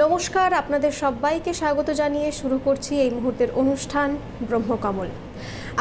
নমস্কার, আপনাদের সবাইকে স্বাগত জানিয়ে শুরু করছি এই মুহূর্তের অনুষ্ঠান ব্রহ্মকমল।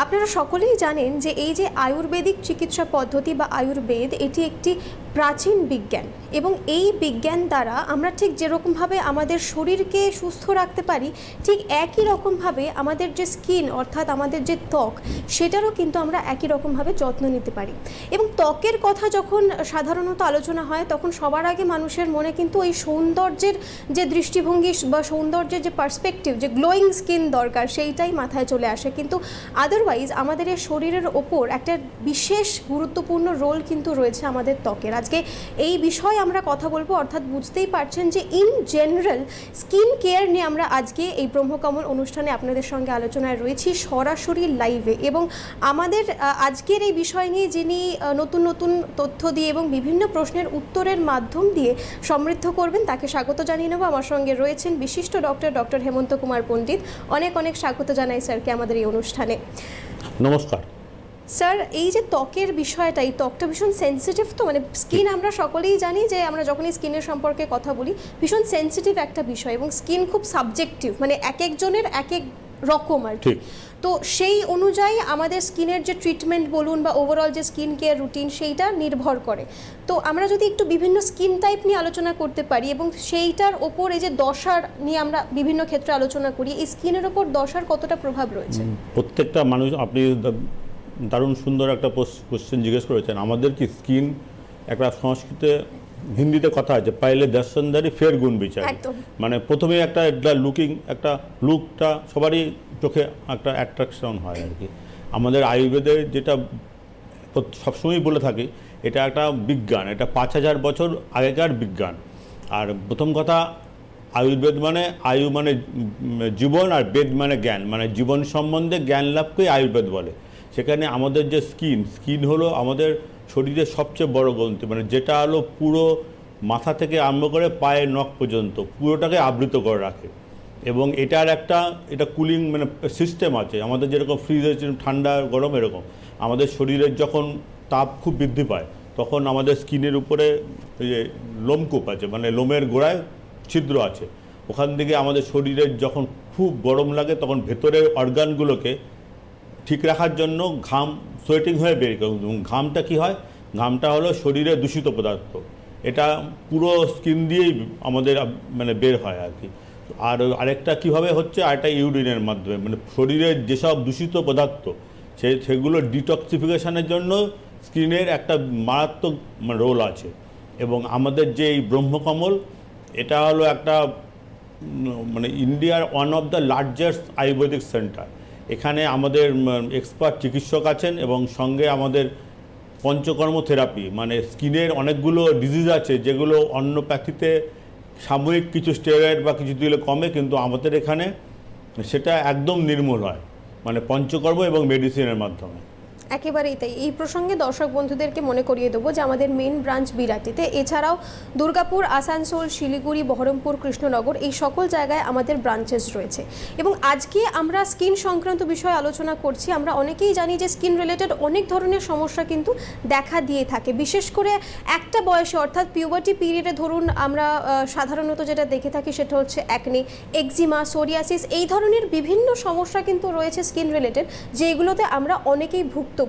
আপনারা সকলেই জানেন যে এই যে আয়ুর্বেদিক চিকিৎসা পদ্ধতি বা আয়ুর্বেদ, এটি একটি প্রাচীন বিজ্ঞান এবং এই বিজ্ঞান দ্বারা আমরা ঠিক যেরকমভাবে আমাদের শরীরকে সুস্থ রাখতে পারি, ঠিক একই রকমভাবে আমাদের যে স্কিন অর্থাৎ আমাদের যে ত্বক, সেটারও কিন্তু আমরা একই রকমভাবে যত্ন নিতে পারি। এবং ত্বকের কথা যখন সাধারণত আলোচনা হয় তখন সবার আগে মানুষের মনে কিন্তু এই সৌন্দর্যের যে দৃষ্টিভঙ্গি বা সৌন্দর্যের যে পার্সপেক্টিভ, যে গ্লোয়িং স্কিন দরকার, সেইটাই মাথায় চলে আসে। কিন্তু আদারওয়াইজ আমাদের এই শরীরের ওপর একটা বিশেষ গুরুত্বপূর্ণ রোল কিন্তু রয়েছে আমাদের ত্বকের। আজকে এই বিষয়ে আমরা কথা বলবো, অর্থাৎ বুঝতেই পারছেন যে ইন জেনারেল স্কিন কেয়ার নিয়ে আমরা আজকে এই ব্রহ্মকমল অনুষ্ঠানে আপনাদের সঙ্গে আলোচনায় রয়েছি সরাসরি লাইভে। এবং আমাদের আজকের এই বিষয় নিয়ে যিনি নতুন নতুন তথ্য দিয়ে এবং বিভিন্ন প্রশ্নের উত্তরের মাধ্যম দিয়ে সমৃদ্ধ করবেন, তাকে স্বাগত জানিয়ে নেব। আমার সঙ্গে রয়েছেন বিশিষ্ট ডক্টর হেমন্ত কুমার পণ্ডিত। অনেক অনেক স্বাগত জানাই স্যারকে আমাদের এই অনুষ্ঠানে। নমস্কার স্যার, এই যে ত্বকের বিষয়টা, এই ত্বকটা ভীষণ সেন্সিটিভ, তো মানে স্কিন আমরা সকলেই জানি যে আমরা যখনই স্কিনের সম্পর্কে কথা বলি ভীষণ সেন্সিটিভ একটা বিষয় এবং স্কিন খুব সাবজেক্টিভ, মানে এক একজনের এক এক রকম আর কি। তো সেই অনুযায়ী আমাদের স্কিনের যে ট্রিটমেন্ট বলুন বা ওভারঅল যে স্কিন কেয়ার রুটিন, সেইটা নির্ভর করে। তো আমরা যদি একটু বিভিন্ন স্কিন টাইপ নিয়ে আলোচনা করতে পারি এবং সেইটার ওপর এই যে দশার নিয়ে আমরা বিভিন্ন ক্ষেত্রে আলোচনা করি, এই স্কিনের ওপর দশার কতটা প্রভাব রয়েছে? প্রত্যেকটা মানুষ, আপনি দারুণ সুন্দর একটা কোশ্চেন জিজ্ঞেস করেছেন। আমাদের কি স্কিন একটা সংস্কৃতে হিন্দিতে কথা আছে, পাইলে দর্শনদারি ফের গুণ বিচার, মানে প্রথমে একটা একটা লুকটা সবারই চোখে একটা অ্যাট্রাকশন হয় আর কি। আমাদের আয়ুর্বেদে যেটা সবসময় বলে থাকি, এটা একটা বিজ্ঞান, এটা 5000 বছর আগেকার বিজ্ঞান। আর প্রথম কথা, আয়ুর্বেদ মানে আয়ু মানে জীবন, আর বেদ মানে জ্ঞান, মানে জীবন সম্বন্ধে জ্ঞান লাভকেই আয়ুর্বেদ বলে। সেখানে আমাদের যে স্কিন হলো আমাদের শরীরের সবচেয়ে বড় গ্রন্থি, মানে যেটা হলো পুরো মাথা থেকে আরম্ভ করে পায়ের নখ পর্যন্ত পুরোটাকে আবৃত করে রাখে। এবং এটা কুলিং মানে সিস্টেম আছে আমাদের, যেরকম ফ্রিজে ঠান্ডা গরম, এরকম আমাদের শরীরের যখন তাপ খুব বৃদ্ধি পায় তখন আমাদের স্কিনের উপরে যে লোমকূপ আছে, মানে লোমের গোড়ায় ছিদ্র আছে, ওখান থেকে আমাদের শরীরের যখন খুব গরম লাগে তখন ভেতরের অর্গানগুলোকে ঠিক রাখার জন্য ঘাম সোয়েটিং হয়ে বের করে। ঘামটা কি হয়? ঘামটা হলো শরীরের দূষিত পদার্থ, এটা পুরো স্কিন দিয়েই আমাদের মানে বের হয় আর কি। আর আরেকটা কীভাবে হচ্ছে, আরেকটা ইউরিনের মাধ্যমে, মানে শরীরের যেসব দূষিত পদার্থ সেগুলো ডিটক্সিফিকেশানের জন্য স্কিনের একটা মারাত্মক রোল আছে। এবং আমাদের যে এই ব্রহ্মকমল, এটা হলো একটা মানে ইন্ডিয়ার one of the largest Ayurvedic centre. এখানে আমাদের এক্সপার্ট চিকিৎসক আছেন এবং সঙ্গে আমাদের পঞ্চকর্ম থেরাপি, মানে স্কিনের অনেকগুলো ডিজিজ আছে যেগুলো অন্য প্যাথিতে সাময়িক কিছু স্টেরয়েড বা কিছু দিলে কমে, কিন্তু আমাদের এখানে সেটা একদম নির্মূল হয়, মানে পঞ্চকর্ম এবং মেডিসিনের মাধ্যমে। একেবারেই তাই। এই প্রসঙ্গে দর্শক বন্ধুদেরকে মনে করিয়ে দেবো যে আমাদের মেন ব্রাঞ্চ বিরাটিতে, এছাড়াও দুর্গাপুর, আসানসোল, শিলিগুড়ি, বহরমপুর, কৃষ্ণনগর, এই সকল জায়গায় আমাদের ব্রাঞ্চেস রয়েছে। এবং আজকে আমরা স্কিন সংক্রান্ত বিষয়ে আলোচনা করছি। আমরা অনেকেই জানি যে স্কিন রিলেটেড অনেক ধরনের সমস্যা কিন্তু দেখা দিয়ে থাকে, বিশেষ করে একটা বয়সে অর্থাৎ পিউবার্টি পিরিয়ডে। ধরুন আমরা সাধারণত যেটা দেখে থাকি সেটা হচ্ছে অ্যাকনে, এক্সিমা, সোরিয়াসিস, এই ধরনের বিভিন্ন সমস্যা কিন্তু রয়েছে স্কিন রিলেটেড, যেগুলোতে আমরা অনেকেই ভুক্তভোগী।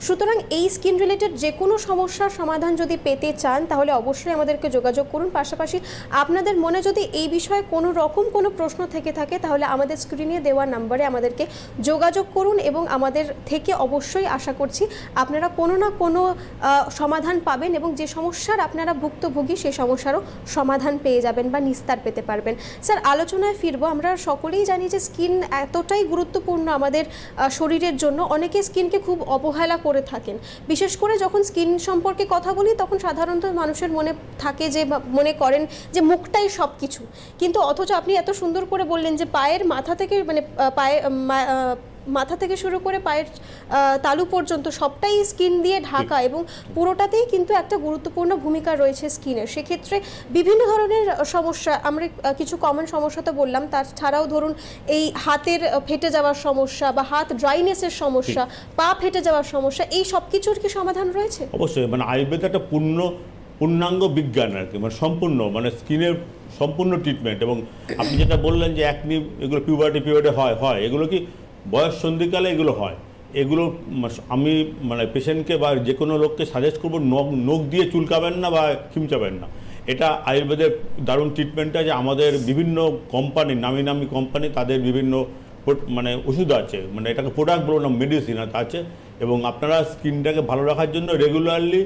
সুতরাং এই স্কিন রিলেটেড যে কোনো সমস্যার সমাধান যদি পেতে চান তাহলে অবশ্যই আমাদেরকে যোগাযোগ করুন। পাশাপাশি আপনাদের মনে যদি এই বিষয়ে কোনো রকম কোনো প্রশ্ন থেকে থাকে তাহলে আমাদের স্ক্রিনে দেওয়া নাম্বারে আমাদেরকে যোগাযোগ করুন এবং আমাদের থেকে অবশ্যই আশা করছি আপনারা কোনো না কোনো সমাধান পাবেন এবং যে সমস্যার আপনারা ভুক্তভোগী সেই সমস্যারও সমাধান পেয়ে যাবেন বা নিস্তার পেতে পারবেন। স্যার, আলোচনায় ফিরবো। আমরা সকলেই জানি যে স্কিন এতটাই গুরুত্বপূর্ণ আমাদের শরীরের জন্য, অনেকে স্কিনকে খুব অবহেলা করে থাকেন। বিশেষ করে যখন স্কিন সম্পর্কে কথা বলি তখন সাধারণত মানুষের মনে থাকে যে মনে করেন যে মুখটাই সব কিছু, কিন্তু অথচ আপনি এত সুন্দর করে বললেন যে পায়ের মাথা থেকে, মানে মাথা থেকে শুরু করে পায়ের তালু পর্যন্ত সবটাই স্কিন দিয়ে ঢাকা এবং পুরোটাতেই কিন্তু একটা গুরুত্বপূর্ণ ভূমিকা রয়েছে স্কিনের। সেক্ষেত্রে বিভিন্ন ধরনের সমস্যা, আমরা কিছু কমন সমস্যা তো বললাম, তাছাড়াও ধরুন এই হাতের ফেটে যাওয়ার সমস্যা বা হাত ড্রাইনেসের সমস্যা, পা ফেটে যাওয়ার সমস্যা, এই সব কিছুর কি সমাধান রয়েছে? অবশ্যই, মানে আয়ুর্বেদ একটা পূর্ণ পূর্ণাঙ্গ বিজ্ঞান আর কি, মানে সম্পূর্ণ, মানে স্কিনের সম্পূর্ণ ট্রিটমেন্ট। এবং আপনি যেটা বললেন যে একনি এগুলো পিউবার্টি পিরিয়ডে হয়, এগুলো কি বয়স সন্ধিকালে এগুলো হয়। এগুলো আমি মানে পেশেন্টকে বা যে কোনো লোককে সাজেস্ট করবো নখ দিয়ে চুলকাবেন না বা খিমচাবেন না। এটা আয়ুর্বেদের দারুণ ট্রিটমেন্ট আছে। আমাদের বিভিন্ন কোম্পানি, নামি নামি কোম্পানি, তাদের বিভিন্ন মানে ওষুধ আছে, মানে এটাকে প্রোডাক্ট বলো না, মেডিসিন আছে। এবং আপনারা স্কিনটাকে ভালো রাখার জন্য রেগুলারলি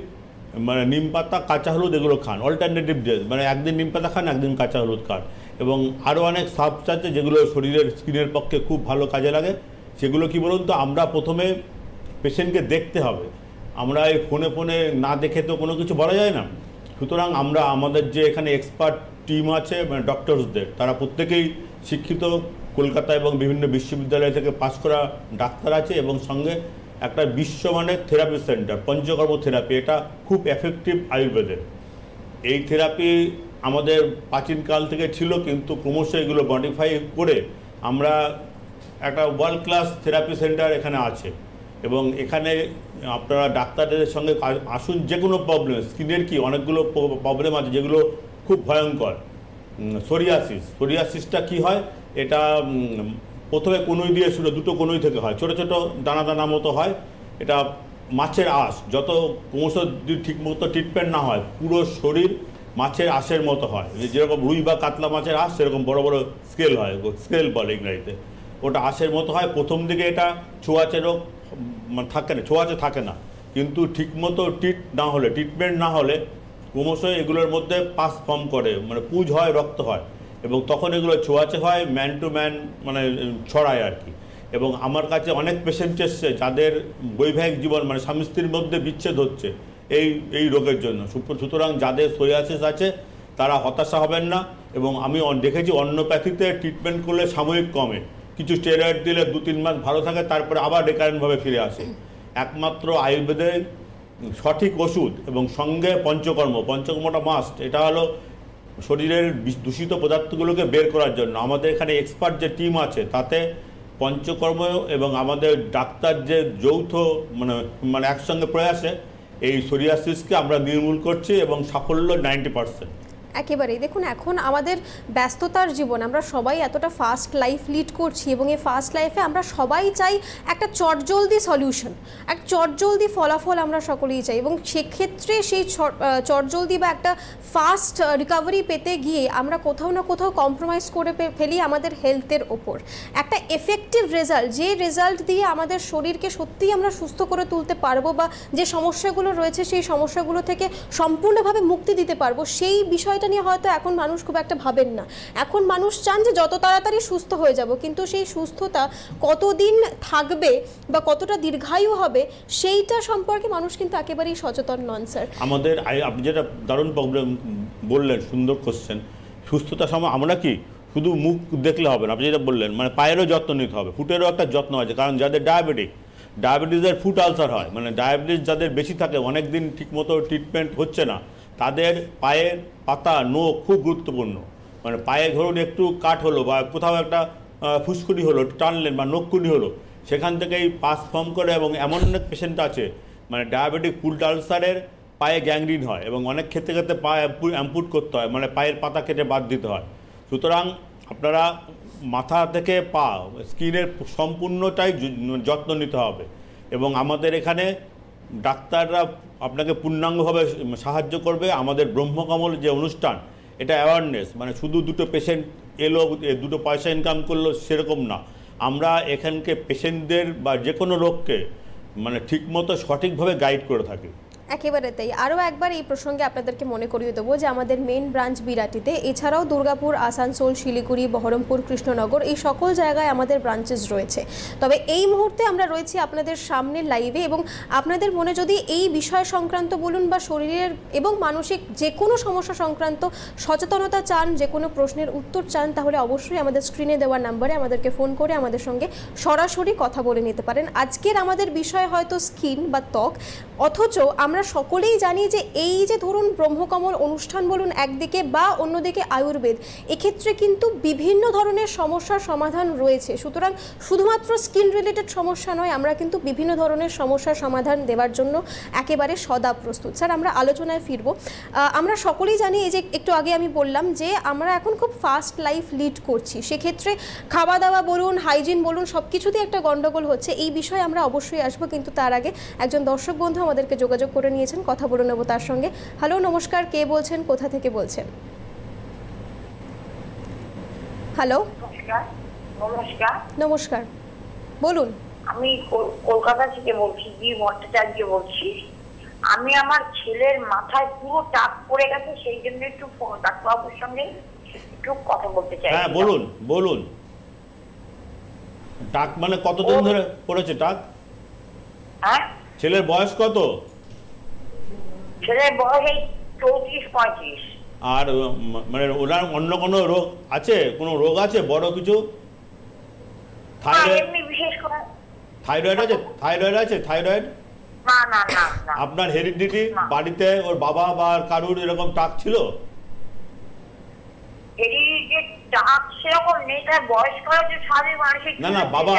মানে নিম পাতা, কাঁচা হলুদ এগুলো খান, অল্টারনেটিভ ডেজ, মানে একদিন নিম পাতা খান, একদিন কাঁচা হলুদ খান। এবং আরও অনেক সাবস আছে যেগুলো শরীরের স্কিনের পক্ষে খুব ভালো কাজে লাগে। সেগুলো কি বলুন তো, আমরা প্রথমে পেশেন্টকে দেখতে হবে। আমরা এই ফোনে না দেখে তো কোনো কিছু বলা যায় না। সুতরাং আমরা আমাদের যে এখানে এক্সপার্ট টিম আছে, মানে ডক্টরসদের, তারা প্রত্যেকেই শিক্ষিত, কলকাতা এবং বিভিন্ন বিশ্ববিদ্যালয় থেকে পাশ করা ডাক্তার আছে, এবং সঙ্গে একটা বিশ্বমানের থেরাপি সেন্টার, পঞ্চকর্ম থেরাপি। এটা খুব এফেক্টিভ আয়ুর্বেদের। এই থেরাপি আমাদের প্রাচীনকাল থেকে ছিল, কিন্তু ক্রমশ এগুলো মডিফাই করে আমরা একটা ওয়ার্ল্ড ক্লাস থেরাপি সেন্টার এখানে আছে। এবং এখানে আপনারা ডাক্তারদের সঙ্গে আসুন, যে কোনো প্রবলেম, স্কিনের কি অনেকগুলো প্রবলেম আছে যেগুলো খুব ভয়ঙ্কর। সোরিয়াসিসটা কি হয়, এটা প্রথমে কনুই দিয়ে শুরু, দুটো কনুই থেকে হয়, ছোটো ছোটো দানা দানা মতো হয়। এটা মাছের আঁশ, যত ক্রমশ ঠিকমতো ট্রিটমেন্ট না হয় পুরো শরীর মাছের আঁশের মতো হয়। যেরকম রুই বা কাতলা মাছের আঁশ, সেরকম বড় বড় স্কেল হয়, স্কেল বলে ইংরাজিতে। ওটা আঁশের মতো হয়। প্রথম দিকে এটা ছোঁয়াচে রোগ থাকে না, ছোঁয়াচে থাকে না, কিন্তু ঠিকমতো ট্রিটমেন্ট না হলে ক্রমশ এগুলোর মধ্যে পাস ফর্ম করে, মানে পুঁজ হয়, রক্ত হয়, এবং তখন এগুলো ছোঁয়াচে হয়, ম্যান টু ম্যান মানে ছড়ায় আর কি। এবং আমার কাছে অনেক পেশেন্ট এসছে যাদের বৈবাহিক জীবন, মানে স্বামী স্ত্রীর মধ্যে বিচ্ছেদ হচ্ছে এই রোগের জন্য। সুতরাং যাদের সোরিয়াসিস আছে তারা হতাশা হবেন না। এবং আমি দেখেছি অন্যপ্যাথিতে ট্রিটমেন্ট করলে সাময়িক কমে, কিছু স্টেরয়েড দিলে 2-3 মাস ভালো থাকে, তারপরে আবার রিকারেন্টভাবে ফিরে আসে। একমাত্র আয়ুর্বেদের সঠিক ওষুধ এবং সঙ্গে পঞ্চকর্মটা মাস্ট। এটা হলো শরীরের দূষিত পদার্থগুলোকে বের করার জন্য। আমাদের এখানে এক্সপার্ট যে টিম আছে, তাতে পঞ্চকর্ম এবং আমাদের ডাক্তার যে যৌথ মানে একসঙ্গে প্রয়াসে এই সোরিয়াসিসকে আমরা নির্মূল করছি, এবং সাফল্য 90%। একেবারেই। দেখুন, এখন আমাদের ব্যস্ততার জীবন, আমরা সবাই এতটা ফাস্ট লাইফ লিড করছি, এবং এই ফাস্ট লাইফে আমরা সবাই চাই একটা চটজলদি সলিউশন, এক চটজলদি ফলাফল আমরা সকলেই চাই। এবং সেক্ষেত্রে সেই চটজলদি বা একটা ফাস্ট রিকভারি পেতে গিয়ে আমরা কোথাও না কোথাও কম্প্রোমাইজ করে ফেলি আমাদের হেলথের ওপর। একটা এফেক্টিভ রেজাল্ট, যে রেজাল্ট দিয়ে আমাদের শরীরকে সত্যিই আমরা সুস্থ করে তুলতে পারবো, বা যে সমস্যাগুলো রয়েছে সেই সমস্যাগুলো থেকে সম্পূর্ণভাবে মুক্তি দিতে পারবো, সেই বিষয় নিয়ে হয়তো এখন মানুষ খুব একটা ভাবেন না। এখন মানুষ চান যে যত তাড়াতাড়ি সুস্থ হয়ে যাব, কিন্তু সেই সুস্থতা কতদিন থাকবে বা কতটা দীর্ঘায়ু হবে সেইটা সম্পর্কে মানুষ কিন্তু একেবারেই সচেতন নন স্যার। আমাদের আপনি যেটা দারুণ প্রবলেম বললেন, সুন্দর কোশ্চেন। সুস্থতার সময় আমরা কি শুধু মুখ দেখলে হবে না, আপনি যেটা বললেন, মানে পায়েরও যত্ন নিতে হবে, ফুটেরও একটা যত্ন আছে। কারণ যাদের ডায়াবেটিসের ফুট আলসার হয়, মানে ডায়াবেটিস যাদের বেশি থাকে, অনেক দিন ঠিকমতো ট্রিটমেন্ট হচ্ছে না, তাদের পায়ের পাতা, নখ খুব গুরুত্বপূর্ণ। মানে পায়ে ধরুন একটু কাট হলো বা কোথাও একটা ফুসকুনি হলো, টানলেন বা নখকুনি হলো, সেখান থেকেই পাস ফর্ম করে। এবং এমন অনেক পেশেন্ট আছে মানে ডায়াবেটিক ফুট আলসারের পায়ে গ্যাংগ্রিন হয়, এবং অনেক ক্ষেত্রে পা অ্যাম্পুট করতে হয়, মানে পায়ের পাতা কেটে বাদ দিতে হয়। সুতরাং আপনারা মাথা থেকে পা, স্কিনের সম্পূর্ণটাই যত্ন নিতে হবে। এবং আমাদের এখানে ডাক্তাররা আপনাকে পূর্ণাঙ্গভাবে সাহায্য করবে। আমাদের ব্রহ্মকমল যে অনুষ্ঠান, এটা অ্যাওয়ারনেস, মানে শুধু দুটো পেশেন্ট এলো, দুটো পয়সা ইনকাম করলো সেরকম না। আমরা এখানকে পেশেন্টদের বা যে কোনো রোগকে মানে ঠিকমতো সঠিকভাবে গাইড করে থাকি। একেবারে তাই। আরও একবার এই প্রসঙ্গে আপনাদেরকে মনে করিয়ে দেবো যে আমাদের মেন ব্রাঞ্চ বিরাটিতে, এছাড়াও দুর্গাপুর, আসানসোল, শিলিগুড়ি, বহরমপুর, কৃষ্ণনগর, এই সকল জায়গায় আমাদের ব্রাঞ্চেস রয়েছে। তবে এই মুহূর্তে আমরা রয়েছি আপনাদের সামনে লাইভে, এবং আপনাদের মনে যদি এই বিষয় সংক্রান্ত বলুন বা শরীরের এবং মানসিক যে কোনো সমস্যা সংক্রান্ত সচেতনতা চান, যে কোনো প্রশ্নের উত্তর চান, তাহলে অবশ্যই আমাদের স্ক্রিনে দেওয়া নাম্বারে আমাদেরকে ফোন করে আমাদের সঙ্গে সরাসরি কথা বলে নিতে পারেন। আজকের আমাদের বিষয় হয়তো স্কিন বা ত্বক, অথচ আমরা আমরা সকলেই জানি যে এই যে ধরুন ব্রহ্মকমল অনুষ্ঠান বলুন একদিকে বা অন্যদিকে আয়ুর্বেদ, এক্ষেত্রে কিন্তু বিভিন্ন ধরনের সমস্যার সমাধান রয়েছে। সুতরাং শুধুমাত্র স্কিন রিলেটেড সমস্যা নয়, আমরা কিন্তু বিভিন্ন ধরনের সমস্যার সমাধান দেওয়ার জন্য একেবারে সদা প্রস্তুত। স্যার, আমরা আলোচনায় ফিরব। আমরা সকলেই জানি, এই যে একটু আগে আমি বললাম যে আমরা এখন খুব ফাস্ট লাইফ লিড করছি, সেক্ষেত্রে খাওয়া দাওয়া বলুন, হাইজিন বলুন, সব কিছুতেই একটা গন্ডগোল হচ্ছে। এই বিষয়ে আমরা অবশ্যই আসবো, কিন্তু তার আগে একজন দর্শক বন্ধু আমাদেরকে যোগাযোগ করে নিয়েছেন, কথা বলে নেব তার সঙ্গে। হ্যালো, নমস্কার, কে বলছেন, কোথা থেকে বলছেন? হ্যালো, নমস্কার। নমস্কার, বলুন। আমি কলকাতা থেকে বলছি, জি ভট্টাচার্য বলছি। আমি আমার ছেলের মাথায় পুরো টাক পড়ে গেছে, সেই জন্য একটু ডাক্তারবাবুর সঙ্গে একটু কথা বলতে চাই। হ্যাঁ, বলুন বলুন। টাক মানে কতদিন ধরে পড়েছে টাক? হ্যাঁ, ছেলের বয়স কত? ছেলের বয়স এই 34-35। আর মানে ওনার অন্য কোনো রোগ আছে? কোনো রোগ আছে বড় কিছু? থাইরয়েড? বিশেষ করে থাইরয়েড আছে? থাইরয়েড আছে? থাইরয়েড? না না না না। আপনার হেরিডিটি বাড়িতে ওর বাবা বা কারুর এরকম টাক ছিল? হেরিডিটি টাক সেরকম নেই, তার বয়স করেছে স্বাভাবিক মানুষের। না না, বাবা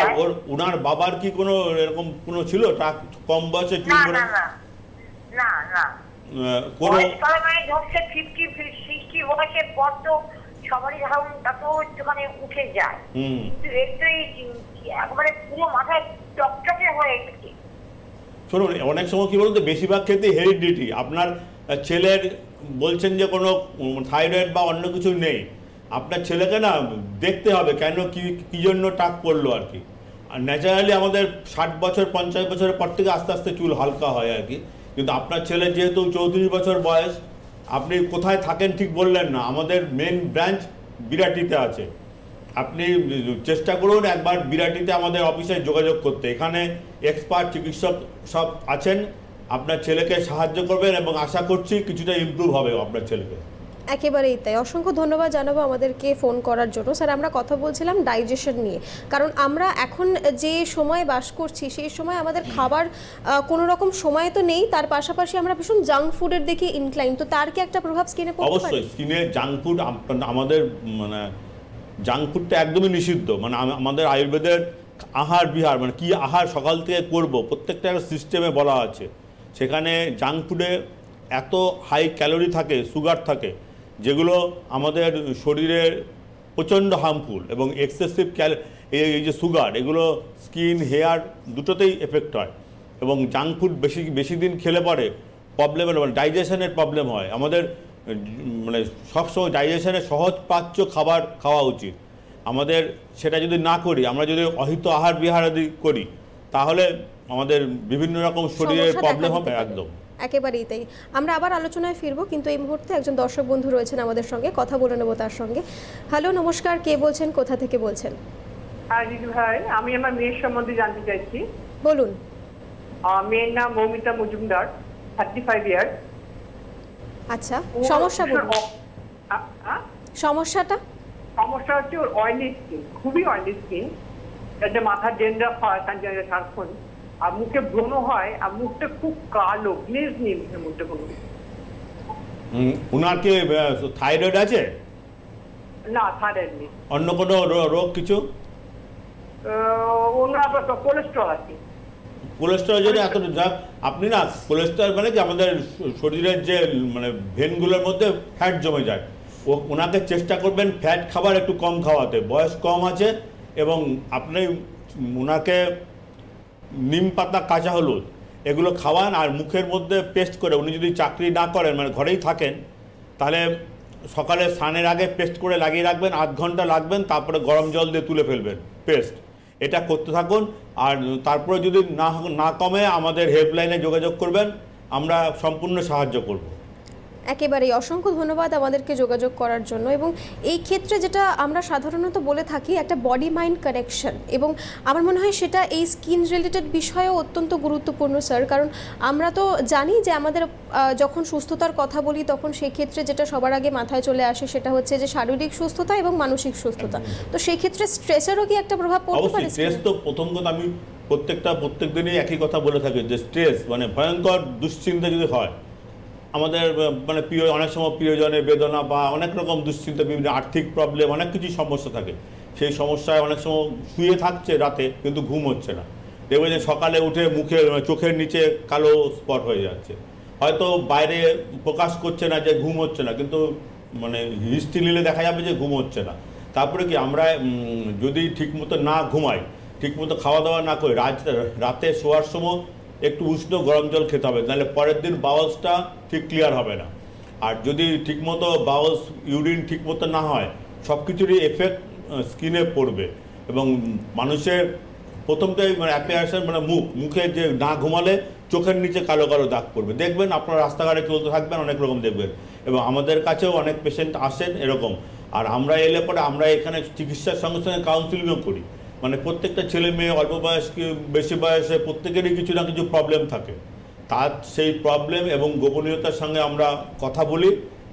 ওনার বাবার কি কোনো এরকম কোনো ছিল টাক কম বয়সে চুল পড়ে? না না না না। কোনো মানে ধরছে 50-60 বয়সের পর তো সবারই ধারণ তো একটুখানি উঠে যায়, কিন্তু একটু একবারে পুরো মাথায় টকটকে হয়ে গেছে। শুনুন, অনেক সময় কি বলতো, বেশিরভাগ ক্ষেত্রে হেরিডিটি। আপনার ছেলের বলছেন যে কোনো থাইরয়েড বা অন্য কিছু নেই, আপনার ছেলেকে না দেখতে হবে কেন কি জন্য টাক পড়লো আর কি। আর ন্যাচারালি আমাদের 60 বছর 50 বছরের পর থেকে আস্তে আস্তে চুল হালকা হয় আর কি। কিন্তু আপনার ছেলে যেহেতু 34 বছর বয়স, আপনি কোথায় থাকেন ঠিক বললেন না। আমাদের মেন ব্রাঞ্চ বিরাটিতে আছে। আপনি চেষ্টা করুন একবার বিরাটিতে আমাদের অফিসে যোগাযোগ করতে। এখানে এক্সপার্ট চিকিৎসক সব আছেন, আপনার ছেলেকে সাহায্য করবেন এবং আশা করছি কিছুটা ইমপ্রুভ হবে আপনার ছেলেকে। একেবারেই তাই। অসংখ্য ধন্যবাদ জানাবো আমাদেরকে ফোন করার জন্য। স্যার, আমরা কথা বলছিলাম ডাইজেশন নিয়ে, কারণ আমরা এখন যে সময় বাস করছি সেই সময় আমাদের খাবার কোনো রকম সময় তো নেই, তার পাশাপাশি আমরা ভীষণ জাঙ্ক ফুডের দিকে ইনক্লাইন। তো তার কি একটা প্রভাব স্কিনে পড়তে পারে? অবশ্যই, স্কিনে জাঙ্ক ফুড আমাদের মানে জাঙ্ক ফুডটা একদমই নিষিদ্ধ। মানে আমাদের আয়ুর্বেদের আহার বিহার মানে কি আহার সকাল থেকে করব প্রত্যেকটা একটা সিস্টেমে বলা আছে। সেখানে জাঙ্ক ফুডে এত হাই ক্যালোরি থাকে, সুগার থাকে, যেগুলো আমাদের শরীরের প্রচণ্ড হার্মফুল। এবং এক্সেসিভ এই যে সুগার, এগুলো স্কিন হেয়ার দুটোতেই এফেক্ট হয়। এবং জাঙ্ক ফুড বেশি দিন খেলে পরে প্রবলেমের মানে ডাইজেশনের প্রবলেম হয়। আমাদের মানে সবসময় ডাইজেশনের সহজ পাচ্য খাবার খাওয়া উচিত আমাদের। সেটা যদি না করি, আমরা যদি অহিত আহার বিহার করি, তাহলে আমাদের বিভিন্ন রকম শরীরের প্রবলেম হবে। একদম একেবারেই তাই। আমরা আবার আলোচনায় ফিরবো, কিন্তু এই মুহূর্তে একজন দর্শক বন্ধু রয়েছেন আমাদের সঙ্গে, কথা বলে নেব তার সঙ্গে। হ্যালো, নমস্কার, কে বলছেন, কোথা থেকে বলছেন? দিদি ভাই, আমি আমার মেয়ের সম্বন্ধে জানতে চাইছি। বলুন। মেয়ের নাম মৌমিতা মজুমদার, 35 ইয়ার। আচ্ছা, সমস্যা বলুন। সমস্যাটা হচ্ছে ওর অয়েলি স্কিন, খুবই অয়েলি স্কিন। একটা মাথার ডেন্ড্রাফ হয় সারাক্ষণ, আর মুখে ব্রণ হয়, আর মুখটা খুব কালো, গ্লেজ নেই মুখের মধ্যে কোনো। ওনার কি থাইরয়েড আছে? না, থাইরয়েড নেই। অন্য কোনো রোগ কিছু? ওনার কোলেস্ট্রল আছে। কোলেস্ট্রল যদি এত আপনি না, কোলেস্ট্রল মানে কি আমাদের শরীরের যে মানে ভেনগুলোর মধ্যে ফ্যাট জমে যায়। ওনাকে চেষ্টা করবেন ফ্যাট খাবার একটু কম খাওয়াতে। বয়স কম আছে, এবং আপনি ওনাকে নিম পাতা, কাঁচা হলুদ এগুলো খাওয়ান, আর মুখের মধ্যে পেস্ট করে। উনি যদি চাকরি না করেন, মানে ঘরেই থাকেন, তাহলে সকালে স্নানের আগে পেস্ট করে লাগিয়ে রাখবেন, 8 ঘন্টা লাগবেন, তারপরে গরম জল দিয়ে তুলে ফেলবেন পেস্ট। এটা করতে থাকুন। আর তারপরে যদি না কমে, আমাদের হেল্পলাইনে যোগাযোগ করবেন, আমরা সম্পূর্ণ সাহায্য করব। একেবারেই অসংখ্য ধন্যবাদ আমাদেরকে যোগাযোগ করার জন্য। এবং এই ক্ষেত্রে যেটা আমরা সাধারণত বলে থাকি, একটা বডি মাইন্ড কানেকশন, এবং আমার মনে হয় সেটা এই স্কিন রিলেটেড বিষয়েও অত্যন্ত গুরুত্বপূর্ণ স্যার। কারণ আমরা তো জানি যে আমাদের যখন সুস্থতার কথা বলি, তখন সেই ক্ষেত্রে যেটা সবার আগে মাথায় চলে আসে সেটা হচ্ছে যে শারীরিক সুস্থতা এবং মানসিক সুস্থতা। তো সেই ক্ষেত্রে স্ট্রেসেরও কি একটা প্রভাব পড়তে পারে? অবশ্যই, স্ট্রেস তো প্রথম কথা আমি প্রত্যেক দিনই একই কথা বলে থাকে যে স্ট্রেস মানে ভয়ঙ্কর দুশ্চিন্তা যদি হয়, আমাদের মানে অনেক সময় প্রিয়জনের বেদনা বা অনেক রকম দুশ্চিন্তা, বিভিন্ন আর্থিক প্রবলেম, অনেক কিছু সমস্যা থাকে। সেই সমস্যায় অনেক সময় শুয়ে থাকছে রাতে কিন্তু ঘুম হচ্ছে না, দেখবে যে সকালে উঠে চোখের নিচে কালো স্পট হয়ে যাচ্ছে, হয়তো বাইরে প্রকাশ করছে না যে ঘুম হচ্ছে না, কিন্তু মানে হিস্ট্রি নিলে দেখা যাবে যে ঘুম হচ্ছে না। তারপরে কি আমরা যদি ঠিকমতো না ঘুমাই, ঠিকমতো খাওয়া দাওয়া না করে রাতে শোয়ার সময় একটু উষ্ণ গরম জল খেতে হবে, নাহলে পরের দিন বাউলসটা ঠিক ক্লিয়ার হবে না। আর যদি ঠিকমতো বাউলস ইউরিন ঠিকমতো না হয়, সব কিছুরই এফেক্ট স্কিনে পড়বে। এবং মানুষের প্রথমটাই মানে অ্যাপিয়ারেশন মানে মুখে যে না ঘুমালে চোখের নিচে কালো কালো দাগ পড়বে, দেখবেন আপনার রাস্তাঘাটে চলতে থাকবেন অনেক রকম দেখবেন। এবং আমাদের কাছেও অনেক পেশেন্ট আসেন এরকম, আর আমরা এলে পরে আমরা এখানে চিকিৎসার সঙ্গে সঙ্গে কাউন্সিলিংও করি। মানে প্রত্যেকটা ছেলে মেয়ে অল্প বয়স কি বেশি বয়সে প্রত্যেকেরই কিছু না কিছু প্রবলেম থাকে, তার সেই প্রবলেম এবং গোপনীয়তার সঙ্গে আমরা কথা বলি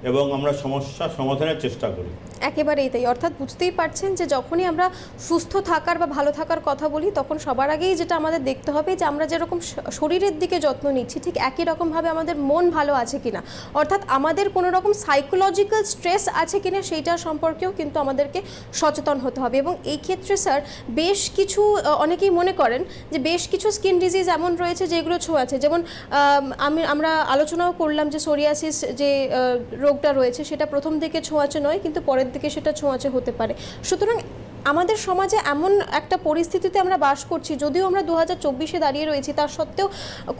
এবং আমরা সমস্যা সমাধানের চেষ্টা করি। একেবারেই তাই, অর্থাৎ বুঝতেই পারছেন যে যখনই আমরা সুস্থ থাকার বা ভালো থাকার কথা বলি, তখন সবার আগেই যেটা আমাদের দেখতে হবে যে আমরা যেরকম শরীরের দিকে যত্ন নিচ্ছি, ঠিক একই রকমভাবে আমাদের মন ভালো আছে কিনা, অর্থাৎ আমাদের কোনো রকম সাইকোলজিক্যাল স্ট্রেস আছে কিনা সেইটা সম্পর্কেও কিন্তু আমাদেরকে সচেতন হতে হবে। এবং এই ক্ষেত্রে স্যার বেশ কিছু অনেকেই মনে করেন যে বেশ কিছু স্কিন ডিজিজ এমন রয়েছে যেগুলো ছোঁয়াচে, যেমন আমরা আলোচনাও করলাম যে সোরিয়াসিস যে রোগটা রয়েছে সেটা প্রথম দিকে ছোঁয়াচে নয়, কিন্তু পরের দিকে সেটা ছোঁয়াচে হতে পারে। সুতরাং আমাদের সমাজে এমন একটা পরিস্থিতিতে আমরা বাস করছি, যদিও আমরা 2024-এ দাঁড়িয়ে রয়েছি, তার সত্ত্বেও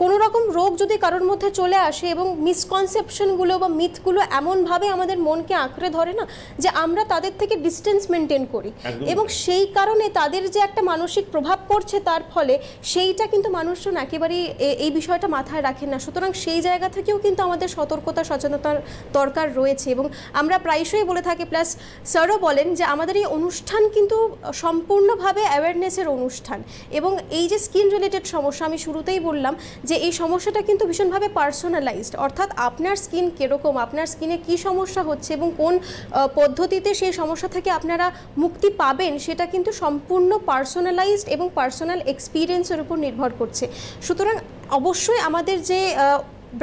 কোনো রকম রোগ যদি কারোর মধ্যে চলে আসে এবং মিসকনসেপশনগুলো বা মিথগুলো এমনভাবে আমাদের মনকে আঁকড়ে ধরে না যে আমরা তাদের থেকে ডিস্টেন্স মেনটেন করি, এবং সেই কারণে তাদের যে একটা মানসিক প্রভাব পড়ছে তার ফলে সেইটা কিন্তু মানুষজন একেবারেই এই বিষয়টা মাথায় রাখেন না। সুতরাং সেই জায়গা থেকেও কিন্তু আমাদের সতর্কতা সচেতনতার দরকার রয়েছে। এবং আমরা প্রায়শই বলে থাকি, প্লাস স্যারও বলেন যে আমাদের এই অনুষ্ঠান কিন্তু সম্পূর্ণভাবে অ্যাওয়ারনেসের অনুষ্ঠান। এবং এই যে স্কিন রিলেটেড সমস্যা, আমি শুরুতেই বললাম যে এই সমস্যাটা কিন্তু ভীষণভাবে পার্সোনালাইজড, অর্থাৎ আপনার স্কিন কীরকম, আপনার স্কিনে কী সমস্যা হচ্ছে এবং কোন পদ্ধতিতে সেই সমস্যা থেকে আপনারা মুক্তি পাবেন, সেটা কিন্তু সম্পূর্ণ পার্সোনালাইজড এবং পার্সোনাল এক্সপিরিয়েন্সের উপর নির্ভর করছে। সুতরাং অবশ্যই আমাদের যে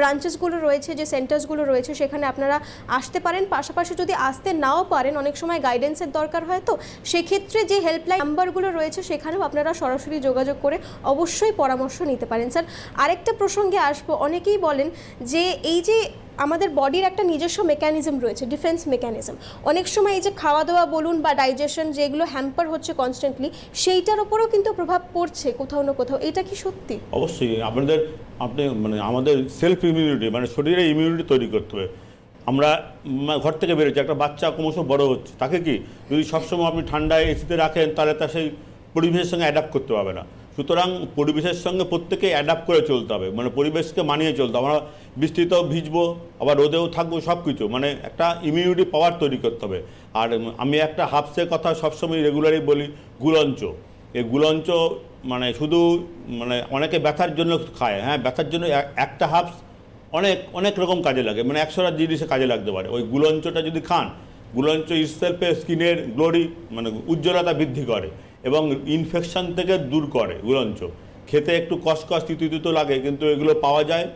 ব্রাঞ্চেসগুলো রয়েছে, যে সেন্টার্সগুলো রয়েছে, সেখানে আপনারা আসতে পারেন। পাশাপাশি যদি আসতে নাও পারেন, অনেক সময় গাইডেন্সের দরকার হয়, তো সেক্ষেত্রে যে হেল্পলাইন নাম্বারগুলো রয়েছে সেখানেও আপনারা সরাসরি যোগাযোগ করে অবশ্যই পরামর্শ নিতে পারেন। স্যার, আরেকটা প্রসঙ্গে আসবো, অনেকেই বলেন যে এই যে আমাদের বডির একটা নিজস্ব মেকানিজম রয়েছে, ডিফেন্স মেকানিজম, অনেক সময় এই যে খাওয়া দাওয়া বলুন বা ডাইজেশন যেগুলো হ্যাম্পার হচ্ছে কনস্ট্যান্টলি, সেইটার ওপরেও কিন্তু প্রভাব পড়ছে কোথাও না কোথাও, এটা কি সত্যি? অবশ্যই মানে আমাদের সেলফ ইমিউনিটি মানে শরীরে ইমিউনিটি তৈরি করতে হবে। আমরা ঘর থেকে বেরোচ্ছি, একটা বাচ্চা ক্রমশ বড় হচ্ছে, তাকে কি যদি সবসময় আপনি ঠান্ডায় এসিতে রাখেন তাহলে তা সেই পরিবেশের সঙ্গে অ্যাডাপ্ট করতে পারবে না। সুতরাং পরিবেশের সঙ্গে প্রত্যেকে অ্যাডাপ্ট করে চলতে হবে, মানে পরিবেশকে মানিয়ে চলতে হবে। আমরা বৃষ্টিতেও ভিজবো, আবার রোদেও থাকবো, সব কিছু মানে একটা ইমিউনিটি পাওয়ার তৈরি করতে হবে। আর আমি একটা হার্বসের কথা সবসময় রেগুলারই বলি, গুলঞ্চ। এই গুলঞ্চ মানে শুধু মানে অনেকে ব্যথার জন্য খায়, হ্যাঁ ব্যথার জন্য একটা হার্বস অনেক অনেক রকম কাজে লাগে, মানে 100টা জিনিসে কাজে লাগতে পারে। ওই গুলঞ্চটা যদি খান, গুলঞ্চ ইটসেলফে স্কিনের গ্লোরি মানে উজ্জ্বলতা বৃদ্ধি করে এবং ইনফেকশন থেকে দূর করে। গুলঞ্চ খেতে একটু কসকস তিতো লাগে, কিন্তু এগুলো পাওয়া যায়।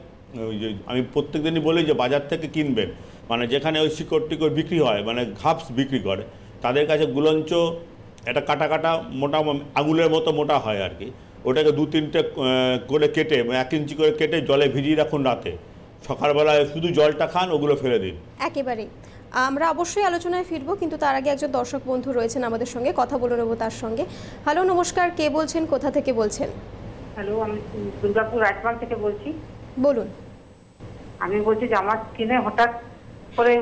ওই যে আমি প্রত্যেক দিনই বলি যে বাজার থেকে কিনবেন, মানে যেখানে ওই শিকড় টিকড় বিক্রি হয়, মানে ঘাপস বিক্রি করে, তাদের কাছে গুলঞ্চ এটা কাটা কাটা মোটা আঙুলের মতো মোটা হয় আর কি, ওটাকে 2-3টে করে কেটে 1 ইঞ্চি করে কেটে জলে ভিজিয়ে রাখুন, রাতে সকালবেলায় শুধু জলটা খান, ওগুলো ফেলে দিন। একেবারেই আমরা অবশ্যই আলোচনায় ফিরবো, কিন্তু তার আগে একজন দর্শক বন্ধু রয়েছেন আমাদের সঙ্গে, কথা বলে নেবো তার সঙ্গে। হ্যালো, নমস্কার, কে বলছেন, কোথা থেকে বলছেন? হ্যালো, আমি দুর্গাপুর রাজবাগ থেকে বলছি। বলুন। আমি বলছি যে আমার স্কিনে হঠাৎ করে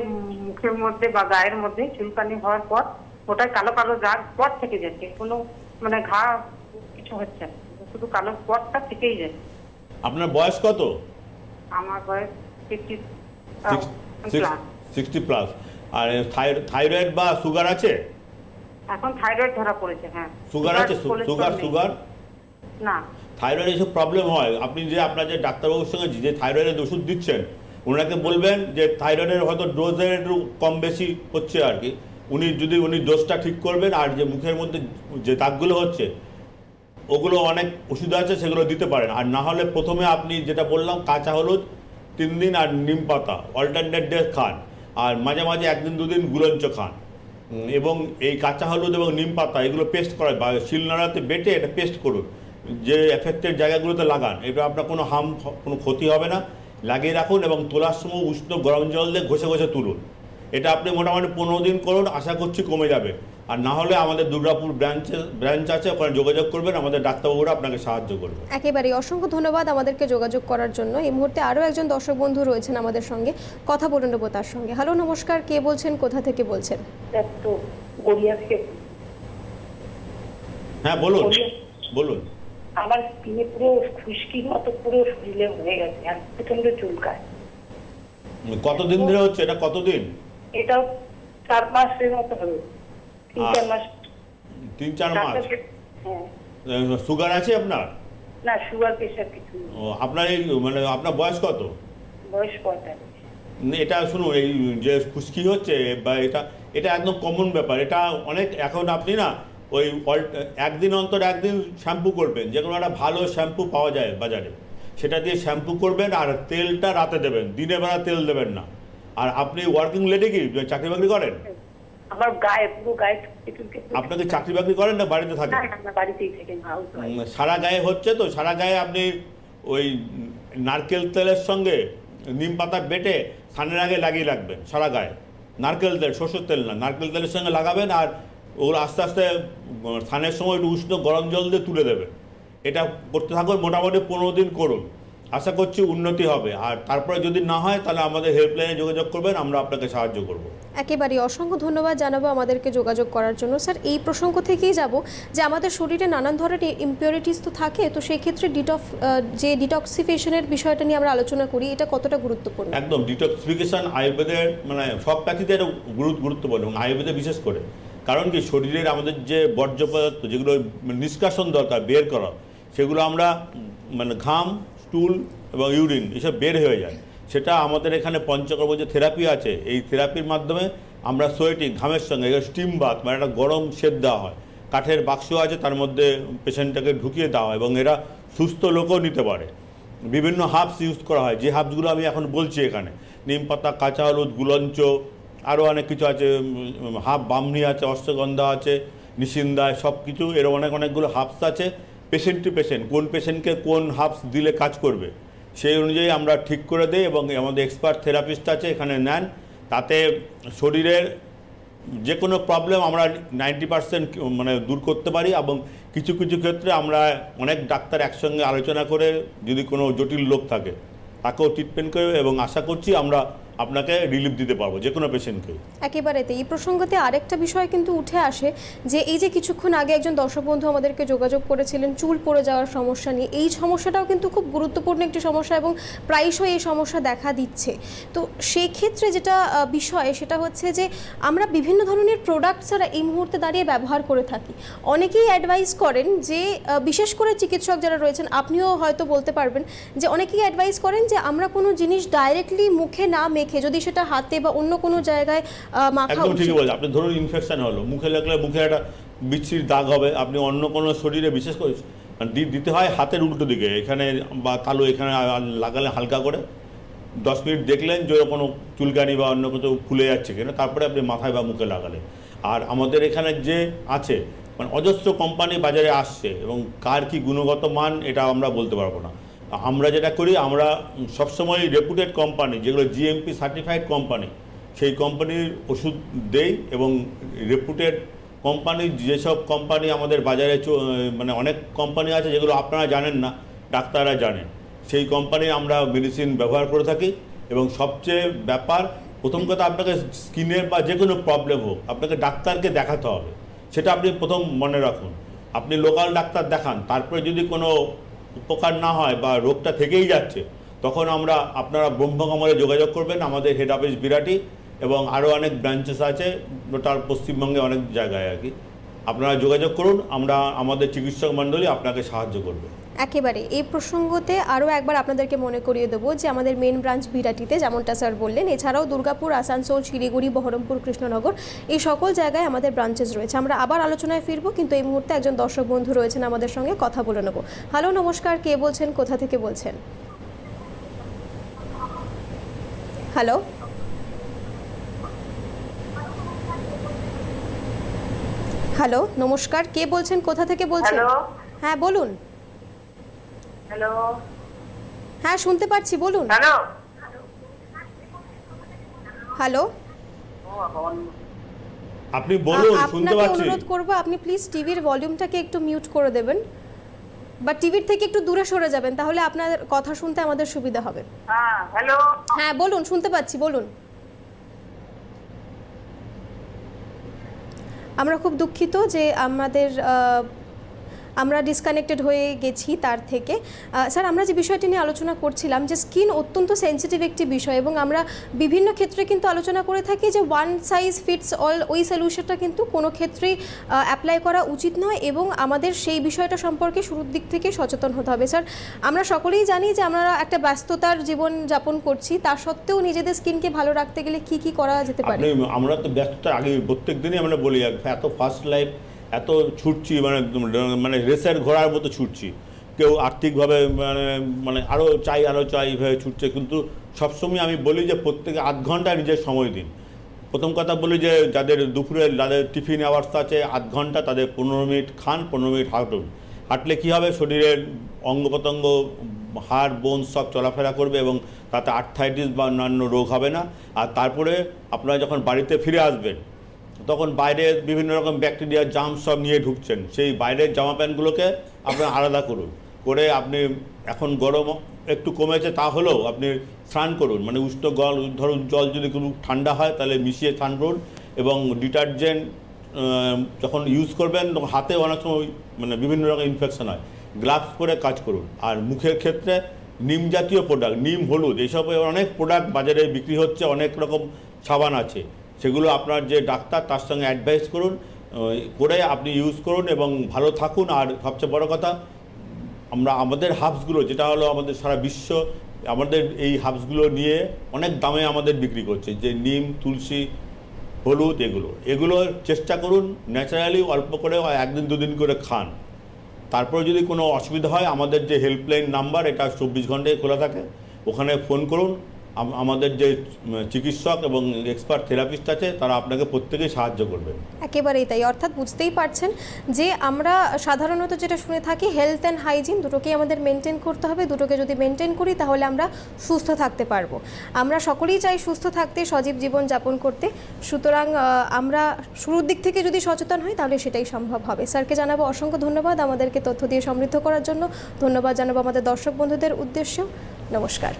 মুখের মধ্যে বা গায়ের মধ্যে চুলকানি হওয়ার পর ওটাই কালো কালো দাগ স্পট থেকে যাচ্ছে, কোনো মানে ঘা কিছু হচ্ছে না, শুধু কালো স্পটটা থেকেই যাচ্ছে। আপনার বয়স কত? আমার বয়স 60+। আর থাইরয়েড বা সুগার আছে? এখন থাইরয়েড ধরা পড়েছে। হ্যাঁ, সুগার আছে? সুগার না। থাইরয়েড এইসব প্রবলেম হয়, আপনি যে আপনার যে ডাক্তারবাবুর সঙ্গে যে থাইরয়েডের ওষুধ দিচ্ছেন, ওনাকে বলবেন যে থাইরয়েডের হয়তো ডোজের একটু কম বেশি হচ্ছে আর কি, উনি ডোজটা ঠিক করবেন। আর যে মুখের মধ্যে যে দাগগুলো হচ্ছে ওগুলো অনেক ওষুধ আছে, সেগুলো দিতে পারেন। আর না হলে প্রথমে আপনি যেটা বললাম কাঁচা হলুদ 3 দিন আর নিম পাতা অল্টারনেট ডে খান, আর মাঝে মাঝে 1 দিন 2 দিন গুলঞ্চ খান। এবং এই কাঁচা হলুদ এবং নিম পাতা এগুলো পেস্ট করা বা শিলনোড়াতে বেটে এটা পেস্ট করুন, যে এফেক্টেড জায়গাগুলোতে লাগান। এবার আপনার কোনো ক্ষতি হবে না। লাগিয়ে রাখুন এবং তোলার সময় উষ্ণ গরম জল দিয়ে ঘষে ঘষে তুলুন। এটা আপনি মোটামুটি 15 দিন করুন, আশা করছি কমে যাবে। আর না হলে আমাদের দুর্গাপুর ব্রাঞ্চ আছে, ওখানে যোগাযোগ করবেন, আমাদের ডাক্তারবাবুরা আপনাকে সাহায্য করবে। একেবারেই অসংখ্য ধন্যবাদ আমাদেরকে যোগাযোগ করার জন্য। এই মুহূর্তে আরও একজন দর্শক বন্ধু রয়েছেন আমাদের সঙ্গে, কথা বলে নেবো তার সঙ্গে। হ্যালো, নমস্কার, কে বলছেন, কোথা থেকে বলছেন? হ্যাঁ বলুন বলুন। আমার স্কিনে পুরো খুশকির মতো পুরো শরীরে হয়ে গেছে, আর প্রচন্ড চুলকায়। কতদিন ধরে হচ্ছে এটা? কতদিন? এটা 4 মাসের মতো হবে, 3-4 মাস। 3-4 মাস? হ্যাঁ। সুগার আছে আপনার? না, সুগার প্রেশার কিছু নেই। আপনার এই মানে আপনার বয়স কত? বয়স 45। এটা শুনুন, এই যে খুশকি হচ্ছে বা এটা একদম কমন ব্যাপার। এটা অনেক, এখন আপনি না ওই 1 দিন অন্তর 1 দিন শ্যাম্পু করবেন, যে কোনো একটা ভালো শ্যাম্পু পাওয়া যায় বাজারে, সেটা দিয়ে শ্যাম্পু করবেন। আর তেলটা রাতে দেবেন, দিনে বেলা তেল দেবেন না। আর আপনি ওয়ার্কিং লেডি কি চাকরি বাকরি করেন? আমার গায়ে পুরো গায়ে। আপনাকে চাকরি বাকরি করেন না বাড়িতে থাকেন? না, বাড়িতেই থাকেন। সারা গায়ে হচ্ছে তো, সারা গায়ে আপনি ওই নারকেল তেলের সঙ্গে নিম পাতা বেটে স্নানের আগে লাগিয়ে রাখবেন সারা গায়ে। নারকেল তেল, সরষের তেল না, নারকেল তেলের সঙ্গে লাগাবেন। আর ওগুলো আস্তে আস্তে স্নানের সময় একটু উষ্ণ গরম জল দিয়ে তুলে দেবেন। এটা করতে থাকুন, মোটামুটি 15 দিন করুন, আশা করছি উন্নতি হবে। আর তারপরে যদি না হয় তাহলে আমাদের হেল্পলাইনে যোগাযোগ করবেন, আমরা আপনাকে সাহায্য করব। একেবারেই অসংখ্য ধন্যবাদ জানাবো আমাদেরকে যোগাযোগ করার জন্য। স্যার, এই প্রসঙ্গ থেকেই যাব যে আমাদের শরীরে নানান ধরনের ইমপিউরিটিস তো থাকে, তো সেই ক্ষেত্রে যে ডিটক্সিফিকেশনের বিষয়টা নিয়ে আমরা আলোচনা করি, এটা কতটা গুরুত্বপূর্ণ? একদম, ডিটক্সিফিকেশন আয়ুর্বেদের মানে সব প্যাথিতে এটা গুরুত্বপূর্ণ, এবং আয়ুর্বেদে বিশেষ করে। কারণ কি, শরীরের আমাদের যে বর্জ্য পদার্থ যেগুলো নিষ্কাশন দরকার বের করা, সেগুলো আমরা মানে ঘাম, স্টুল এবং ইউরিন এসব বের হয়ে যায়। সেটা আমাদের এখানে পঞ্চকর্ম যে থেরাপি আছে, এই থেরাপির মাধ্যমে আমরা সোয়েটিং, ঘামের সঙ্গে স্টিম বাথ মানে একটা গরম সেদ দেওয়া হয়। কাঠের বাক্স আছে, তার মধ্যে পেশেন্টটাকে ঢুকিয়ে দেওয়া হয় এবং এরা সুস্থ লোকও নিতে পারে। বিভিন্ন হার্বস ইউজ করা হয়, যে হার্বসগুলো আমি এখন বলছি এখানে, নিম পাতা, কাঁচা হলুদ, গুলঞ্চ, আরও অনেক কিছু আছে, বামনি আছে, অশ্বগন্ধা আছে, নিশিন্দায়, সব কিছু এর অনেকগুলো হার্বস আছে। পেশেন্ট টু পেশেন্ট কোন পেশেন্টকে কোন হার্বস দিলে কাজ করবে সেই অনুযায়ী আমরা ঠিক করে দিই, এবং আমাদের এক্সপার্ট থেরাপিস্ট আছে এখানে নেন। তাতে শরীরের যে কোনো প্রবলেম আমরা 90% মানে দূর করতে পারি। এবং কিছু কিছু ক্ষেত্রে আমরা অনেক ডাক্তার একসঙ্গে আলোচনা করে, যদি কোনো জটিল লোক থাকে তাকেও ট্রিটমেন্ট করে, এবং আশা করছি আমরা আপনাকে রিলিফ দিতে পারবো যে কোনো পেশেন্টকে। একেবারেতে এই প্রসঙ্গতে আরেকটা বিষয় কিন্তু উঠে আসে, যে এই যে কিছুক্ষণ আগে একজন দর্শক বন্ধু আমাদেরকে যোগাযোগ করেছিলেন চুল পড়ে যাওয়ার সমস্যা নিয়ে, এই সমস্যাটাও কিন্তু খুব গুরুত্বপূর্ণ একটি সমস্যা এবং প্রায়শই এই সমস্যা দেখা দিচ্ছে। তো সেই ক্ষেত্রে যেটা বিষয় সেটা হচ্ছে যে আমরা বিভিন্ন ধরনের প্রোডাক্টস এই মুহূর্তে দাঁড়িয়ে ব্যবহার করে থাকি। অনেকেই অ্যাডভাইস করেন যে, বিশেষ করে চিকিৎসক যারা রয়েছেন, আপনিও হয়তো বলতে পারবেন, যে অনেকেই অ্যাডভাইস করেন যে আমরা কোনো জিনিস ডাইরেক্টলি মুখে না মেখে যদি সেটা হাতে বা অন্য কোনো জায়গায় মাখা উচিত। একদম ঠিকই বলছেন আপনি। ধরুন ইনফেকশন হলো, মুখে লাগলে মুখে একটা বিচ্ছির দাগ হবে, আপনি অন্য কোনো শরীরে বিশেষ করে দিতে হয় হাতের উল্টো দিকে, এখানে বা তালু এখানে লাগালে হালকা করে 10 মিনিট দেখলেন যে কোনো চুলকানি বা অন্য কিছু ফুলে যাচ্ছে কিনা, তারপরে আপনি মাথায় বা মুখে লাগালেন। আর আমাদের এখানে যে আছে মানে অজস্র কোম্পানি বাজারে আসছে, এবং কার কি গুণগত মান এটা আমরা বলতে পারবো না। আমরা যেটা করি, আমরা সবসময় রেপুটেড কোম্পানি যেগুলো জিএমপি সার্টিফাইড কোম্পানি, সেই কোম্পানির ওষুধ দেই। এবং রেপুটেড কোম্পানি, যেসব কোম্পানি আমাদের বাজারে মানে অনেক কোম্পানি আছে যেগুলো আপনারা জানেন না, ডাক্তাররা জানেন, সেই কোম্পানির আমরা মেডিসিন ব্যবহার করে থাকি। এবং সবচেয়ে ব্যাপার, প্রথম কথা, আপনাকে স্কিনের বা যে কোনো প্রবলেম হোক আপনাকে ডাক্তারকে দেখাতে হবে, সেটা আপনি প্রথম মনে রাখুন। আপনি লোকাল ডাক্তার দেখান, তারপরে যদি কোনো উপকার না হয় বা রোগটা থেকেই যাচ্ছে, তখন আপনারা ব্রহ্মকমলে যোগাযোগ করবেন। আমাদের হেড অফিস বিরাটি, এবং আরও অনেক ব্রাঞ্চেস আছে টোটাল পশ্চিমবঙ্গে অনেক জায়গায় আর কি। আপনারা যোগাযোগ করুন, আমাদের চিকিৎসক মণ্ডলী আপনাকে সাহায্য করবে। একেবারে এই প্রসঙ্গতে আরও একবার আপনাদেরকে মনে করিয়ে দেবো যে আমাদের মেন ব্রাঞ্চ বিরাটিতে যেমনটা স্যার বললেন, এছাড়াও দুর্গাপুর, আসানসোল, শিলিগুড়ি, বহরমপুর, কৃষ্ণনগর এই সকল জায়গায় আমাদের ব্রাঞ্চেস রয়েছে। আমরা আবার আলোচনায় ফিরবো, কিন্তু এই মুহূর্তে একজন দর্শক বন্ধু রয়েছেন আমাদের সঙ্গে, কথা বলে নেব। হ্যালো, নমস্কার, কে বলছেন, কোথা থেকে বলছেন? হ্যালো, হ্যালো, নমস্কার, কে বলছেন, কোথা থেকে বলছেন? হ্যাঁ বলুন। হ্যালো, হ্যাঁ শুনতে পাচ্ছি, বলুন। হ্যালো, হ্যালো, আপনি বলুন, শুনতে পাচ্ছি। আপনাকে অনুরোধ করব আপনি প্লিজ টিভির ভলিউমটাকে একটু মিউট করে দেবেন, বা টিভির থেকে একটু দূরে সরে যাবেন, তাহলে আপনার কথা শুনতে আমাদের সুবিধা হবে। হ্যাঁ হ্যালো, হ্যাঁ বলুন, শুনতে পাচ্ছি, বলুন। আমরা খুব দুঃখিত যে আমরা ডিসকানেক্টেড হয়ে গেছি তার থেকে। স্যার, আমরা যে বিষয়টি নিয়ে আলোচনা করছিলাম যে স্কিন অত্যন্ত সেন্সিটিভ একটি বিষয়, এবং আমরা বিভিন্ন ক্ষেত্রে কিন্তু আলোচনা করে থাকি যে ওয়ান সাইজ ফিটস অল, ওই সলিউশনটা কিন্তু কোনো ক্ষেত্রেই অ্যাপ্লাই করা উচিত নয়, এবং আমাদের সেই বিষয়টা সম্পর্কে শুরুর দিক থেকে সচেতন হতে হবে। স্যার, আমরা সকলেই জানি যে আমরা একটা ব্যস্ততার জীবন যাপন করছি, তা সত্ত্বেও নিজেদের স্কিনকে ভালো রাখতে গেলে কি কি করা যেতে পারে? আমরা তো ব্যস্ততার আগে প্রত্যেক দিনই আমরা বলি এত ফাস্ট লাইফ, এত ছুটছি, মানে রেসের ঘোড়ার মতো ছুটছি। কেউ আর্থিকভাবে মানে আরও চাই এইভাবে ছুটছে, কিন্তু সবসময় আমি বলি যে প্রত্যেকে আধ ঘন্টা নিজের সময় দিন। প্রথম কথা বলি যে যাদের দুপুরে যাদের টিফিন আওয়ার্স আছে আধ ঘন্টা, তাদের 15 মিনিট খান, 15 মিনিট হাঁটুন। হাঁটলে কী হবে, শরীরের অঙ্গ প্রত্যঙ্গ, হাড়, বোন সব চলাফেরা করবে, এবং তাতে আর্থ্রাইটিস বা অন্যান্য রোগ হবে না। আর তারপরে আপনারা যখন বাড়িতে ফিরে আসবেন, তখন বাইরের বিভিন্ন রকম ব্যাকটেরিয়া, জার্ম সব নিয়ে ঢুকছেন, সেই বাইরের জামা প্যান্টগুলোকে আপনার আলাদা করুন, করে আপনি এখন গরম একটু কমেছে তা হলেও আপনি স্নান করুন, মানে উষ্ণ ধরুন জল যদি কোনো ঠান্ডা হয় তাহলে মিশিয়ে স্নান করুন, এবং ডিটারজেন্ট যখন ইউজ করবেন তখন হাতে অনেক সময় মানে বিভিন্ন রকম ইনফেকশন হয়, গ্লাভস পরে কাজ করুন। আর মুখের ক্ষেত্রে নিম জাতীয় প্রোডাক্ট, নিম, হলুদ, এইসব অনেক প্রোডাক্ট বাজারে বিক্রি হচ্ছে, অনেক রকম সাবান আছে, সেগুলো আপনার যে ডাক্তার তার সঙ্গে অ্যাডভাইস করুন, করে আপনি ইউজ করুন এবং ভালো থাকুন। আর সবচেয়ে বড় কথা, আমাদের হার্বসগুলো, যেটা হলো আমাদের সারা বিশ্ব আমাদের এই হার্বসগুলো নিয়ে অনেক দামে আমাদের বিক্রি করছে, যে নিম, তুলসী, হলুদ, এগুলো চেষ্টা করুন ন্যাচারালি অল্প করে 1 দিন 2 দিন করে খান। তারপরে যদি কোনো অসুবিধা হয়, আমাদের যে হেল্পলাইন নাম্বার, এটা 24 ঘন্টায় খোলা থাকে, ওখানে ফোন করুন। আমাদের যে চিকিৎসক এবং এক্সপার্ট থেরাপিস্ট আছে তারা আপনাকে প্রত্যেকেই সাহায্য করবেন। একেবারেই তাই, অর্থাৎ বুঝতেই পারছেন যে আমরা সাধারণত যেটা শুনে থাকি, হেলথ অ্যান্ড হাইজিন দুটোকেই আমাদের মেনটেন করতে হবে। দুটোকে যদি মেনটেন করি তাহলে আমরা সুস্থ থাকতে পারবো। আমরা সকলেই চাই সুস্থ থাকতে, সজীব জীবন যাপন করতে। সুতরাং আমরা শুরুর দিক থেকে যদি সচেতন হই তাহলে সেটাই সম্ভব হবে। স্যারকে জানাবো অসংখ্য ধন্যবাদ আমাদেরকে তথ্য দিয়ে সমৃদ্ধ করার জন্য। ধন্যবাদ জানাবো আমাদের দর্শক বন্ধুদের উদ্দেশ্য। নমস্কার।